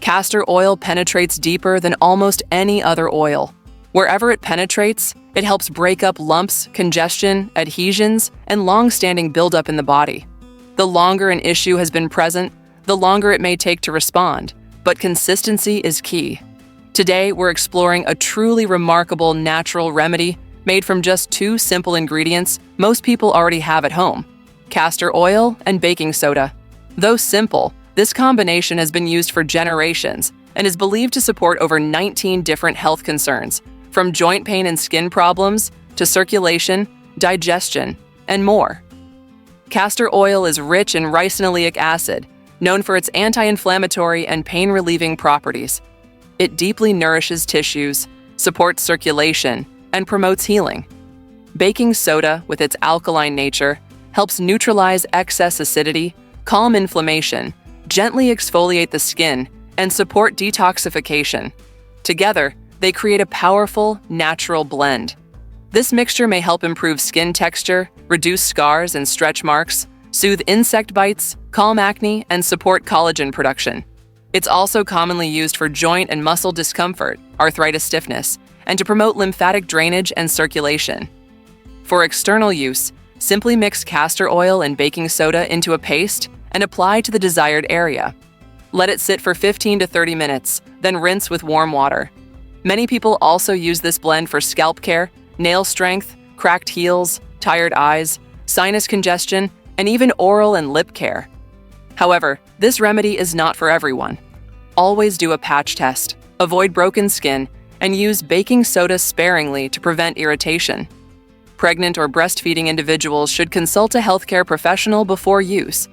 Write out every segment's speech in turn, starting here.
Castor oil penetrates deeper than almost any other oil. Wherever it penetrates, it helps break up lumps, congestion, adhesions, and long-standing buildup in the body. The longer an issue has been present, the longer it may take to respond, but consistency is key. Today, we're exploring a truly remarkable natural remedy made from just two simple ingredients most people already have at home: castor oil and baking soda. Though simple, this combination has been used for generations and is believed to support over 19 different health concerns, from joint pain and skin problems to circulation, digestion, and more. Castor oil is rich in ricinoleic acid, known for its anti-inflammatory and pain-relieving properties. It deeply nourishes tissues, supports circulation, and promotes healing. Baking soda, with its alkaline nature, helps neutralize excess acidity, calm inflammation, gently exfoliate the skin, and support detoxification. Together, they create a powerful, natural blend. This mixture may help improve skin texture, reduce scars and stretch marks, soothe insect bites, calm acne, and support collagen production. It's also commonly used for joint and muscle discomfort, arthritis stiffness, and to promote lymphatic drainage and circulation. For external use, simply mix castor oil and baking soda into a paste and apply to the desired area. Let it sit for 15 to 30 minutes, then rinse with warm water. Many people also use this blend for scalp care, nail strength, cracked heels, tired eyes, sinus congestion, and even oral and lip care. However, this remedy is not for everyone. Always do a patch test, avoid broken skin, and use baking soda sparingly to prevent irritation. Pregnant or breastfeeding individuals should consult a healthcare professional before use.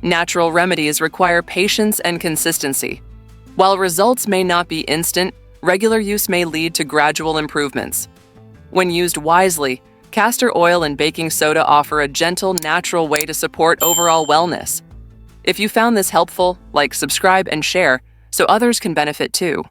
Natural remedies require patience and consistency. While results may not be instant, regular use may lead to gradual improvements. When used wisely, castor oil and baking soda offer a gentle, natural way to support overall wellness. If you found this helpful, like, subscribe, and share so others can benefit too.